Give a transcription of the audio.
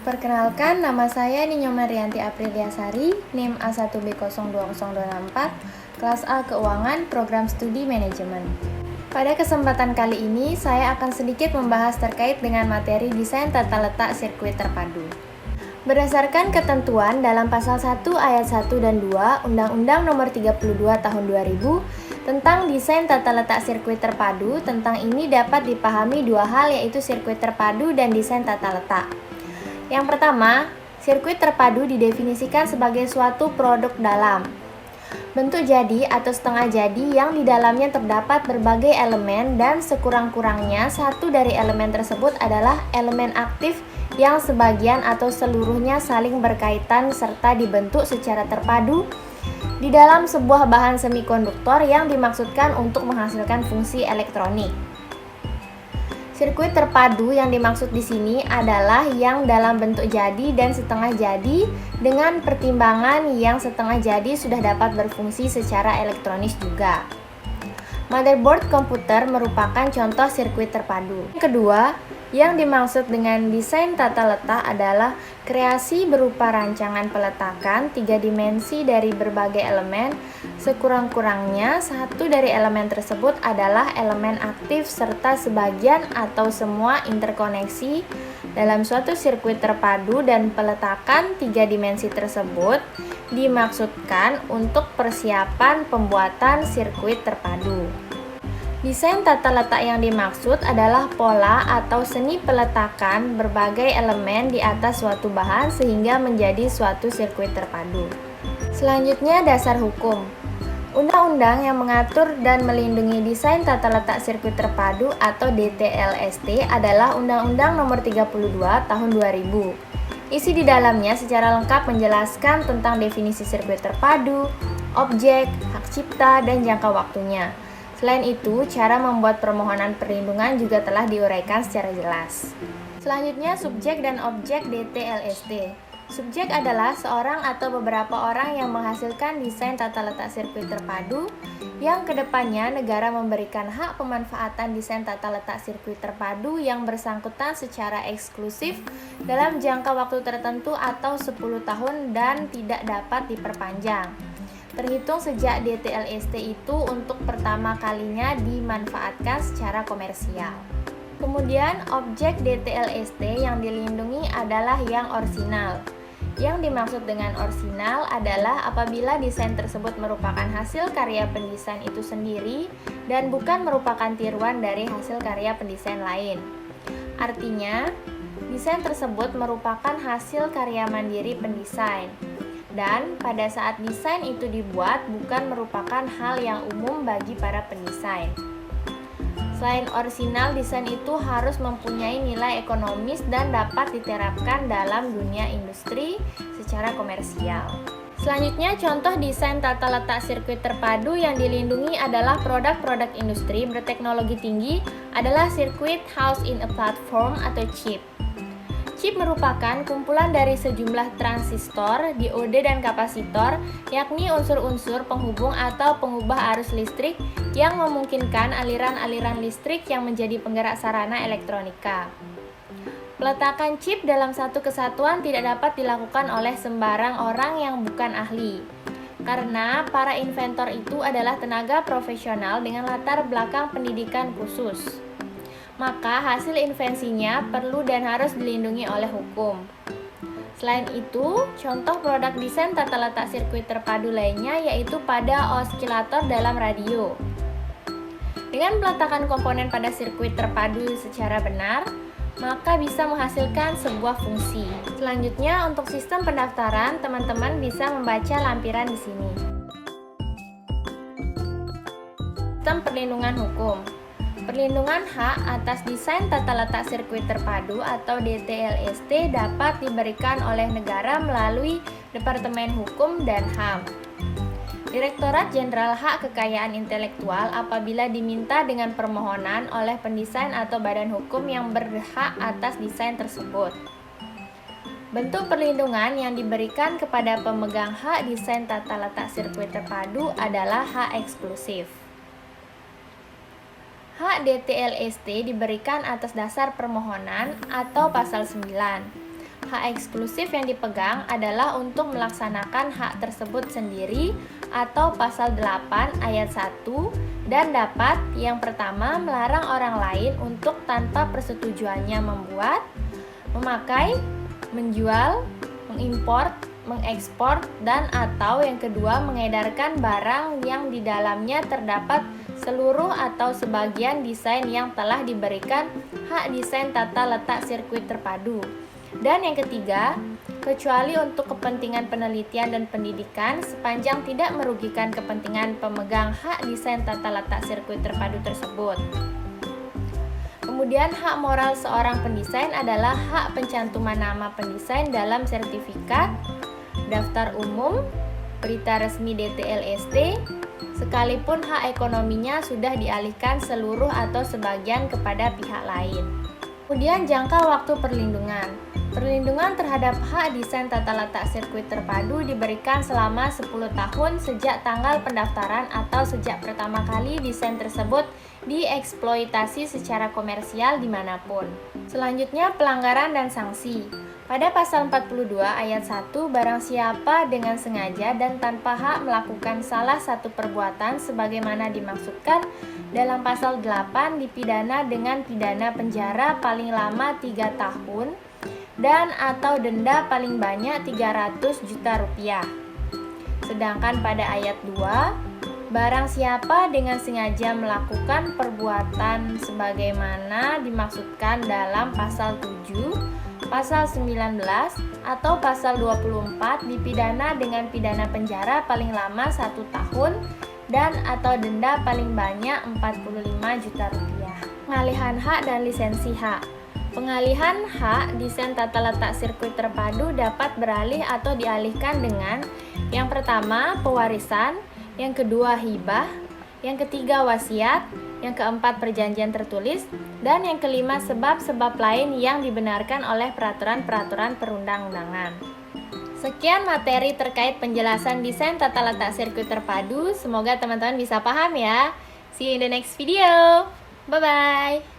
Perkenalkan, nama saya Ninyo Marianti Apriliasari, NIM A1B020264, kelas A Keuangan, Program Studi Manajemen. Pada kesempatan kali ini, saya akan sedikit membahas terkait dengan materi desain tata letak sirkuit terpadu. Berdasarkan ketentuan dalam pasal 1 ayat 1 dan 2 Undang-Undang Nomor 32 Tahun 2000 tentang desain tata letak sirkuit terpadu, tentang ini dapat dipahami dua hal, yaitu sirkuit terpadu dan desain tata letak. Yang pertama, sirkuit terpadu didefinisikan sebagai suatu produk dalam bentuk jadi atau setengah jadi yang di dalamnya terdapat berbagai elemen dan sekurang-kurangnya satu dari elemen tersebut adalah elemen aktif yang sebagian atau seluruhnya saling berkaitan serta dibentuk secara terpadu di dalam sebuah bahan semikonduktor yang dimaksudkan untuk menghasilkan fungsi elektronik. Sirkuit terpadu yang dimaksud di sini adalah yang dalam bentuk jadi dan setengah jadi, dengan pertimbangan yang setengah jadi sudah dapat berfungsi secara elektronis juga. Motherboard komputer merupakan contoh sirkuit terpadu. Yang kedua, yang dimaksud dengan desain tata letak adalah kreasi berupa rancangan peletakan 3 dimensi dari berbagai elemen. Sekurang-kurangnya satu dari elemen tersebut adalah elemen aktif serta sebagian atau semua interkoneksi dalam suatu sirkuit terpadu, dan peletakan 3 dimensi tersebut dimaksudkan untuk persiapan pembuatan sirkuit terpadu. Desain tata letak yang dimaksud adalah pola atau seni peletakan berbagai elemen di atas suatu bahan sehingga menjadi suatu sirkuit terpadu. Selanjutnya, dasar hukum. Undang-undang yang mengatur dan melindungi desain tata letak sirkuit terpadu atau DTLST adalah Undang-Undang Nomor 32 Tahun 2000. Isi di dalamnya secara lengkap menjelaskan tentang definisi sirkuit terpadu, objek, hak cipta, dan jangka waktunya. Selain itu, cara membuat permohonan perlindungan juga telah diuraikan secara jelas. Selanjutnya, subjek dan objek DTLST. Subjek adalah seorang atau beberapa orang yang menghasilkan desain tata letak sirkuit terpadu, yang kedepannya negara memberikan hak pemanfaatan desain tata letak sirkuit terpadu yang bersangkutan secara eksklusif dalam jangka waktu tertentu atau 10 tahun dan tidak dapat diperpanjang, terhitung sejak DTLST itu untuk pertama kalinya dimanfaatkan secara komersial. Kemudian, objek DTLST yang dilindungi adalah yang orisinal. Yang dimaksud dengan orisinal adalah apabila desain tersebut merupakan hasil karya pendesain itu sendiri dan bukan merupakan tiruan dari hasil karya pendesain lain. Artinya, desain tersebut merupakan hasil karya mandiri pendesain, dan pada saat desain itu dibuat bukan merupakan hal yang umum bagi para pendesain. Selain orisinal, desain itu harus mempunyai nilai ekonomis dan dapat diterapkan dalam dunia industri secara komersial. Selanjutnya, contoh desain tata letak sirkuit terpadu yang dilindungi adalah produk-produk industri berteknologi tinggi adalah sirkuit housed in a platform atau chip. Chip merupakan kumpulan dari sejumlah transistor, diode, dan kapasitor, yakni unsur-unsur penghubung atau pengubah arus listrik yang memungkinkan aliran-aliran listrik yang menjadi penggerak sarana elektronika. Peletakan chip dalam satu kesatuan tidak dapat dilakukan oleh sembarang orang yang bukan ahli, karena para inventor itu adalah tenaga profesional dengan latar belakang pendidikan khusus. Maka hasil invensinya perlu dan harus dilindungi oleh hukum. Selain itu, contoh produk desain tata letak sirkuit terpadu lainnya yaitu pada osilator dalam radio. Dengan peletakan komponen pada sirkuit terpadu secara benar, maka bisa menghasilkan sebuah fungsi. Selanjutnya, untuk sistem pendaftaran, teman-teman bisa membaca lampiran di sini. Sistem perlindungan hukum. Perlindungan hak atas desain tata letak sirkuit terpadu atau DTLST dapat diberikan oleh negara melalui Departemen Hukum dan HAM. Direktorat Jenderal Hak Kekayaan Intelektual apabila diminta dengan permohonan oleh pendesain atau badan hukum yang berhak atas desain tersebut. Bentuk perlindungan yang diberikan kepada pemegang hak desain tata letak sirkuit terpadu adalah hak eksklusif. Hak DTLST diberikan atas dasar permohonan atau pasal 9. Hak eksklusif yang dipegang adalah untuk melaksanakan hak tersebut sendiri atau pasal 8 ayat 1 dan dapat yang pertama melarang orang lain untuk tanpa persetujuannya membuat, memakai, menjual, mengimpor, mengekspor, dan atau yang kedua mengedarkan barang yang di dalamnya terdapat seluruh atau sebagian desain yang telah diberikan hak desain tata letak sirkuit terpadu. Dan yang ketiga, kecuali untuk kepentingan penelitian dan pendidikan sepanjang tidak merugikan kepentingan pemegang hak desain tata letak sirkuit terpadu tersebut. Kemudian hak moral seorang pendesain adalah hak pencantuman nama pendesain dalam sertifikat, daftar umum, berita resmi DTLST, sekalipun hak ekonominya sudah dialihkan seluruh atau sebagian kepada pihak lain. Kemudian jangka waktu perlindungan. Perlindungan terhadap hak desain tata letak sirkuit terpadu diberikan selama 10 tahun sejak tanggal pendaftaran atau sejak pertama kali desain tersebut dieksploitasi secara komersial dimanapun. Selanjutnya pelanggaran dan sanksi. Pada pasal 42 ayat 1, barang siapa dengan sengaja dan tanpa hak melakukan salah satu perbuatan sebagaimana dimaksudkan dalam pasal 8 dipidana dengan pidana penjara paling lama 3 tahun dan atau denda paling banyak 300 juta rupiah. Sedangkan pada ayat 2, barang siapa dengan sengaja melakukan perbuatan sebagaimana dimaksudkan dalam pasal 7, pasal 19, atau pasal 24 dipidana dengan pidana penjara paling lama 1 tahun dan atau denda paling banyak 45 juta rupiah. Pengalihan hak dan lisensi hak. Pengalihan hak desain tata letak sirkuit terpadu dapat beralih atau dialihkan dengan yang pertama pewarisan, yang kedua hibah, yang ketiga wasiat, yang keempat perjanjian tertulis, dan yang kelima sebab-sebab lain yang dibenarkan oleh peraturan-peraturan perundang-undangan. Sekian materi terkait penjelasan desain tata letak sirkuit terpadu. Semoga teman-teman bisa paham ya. See you in the next video. Bye-bye.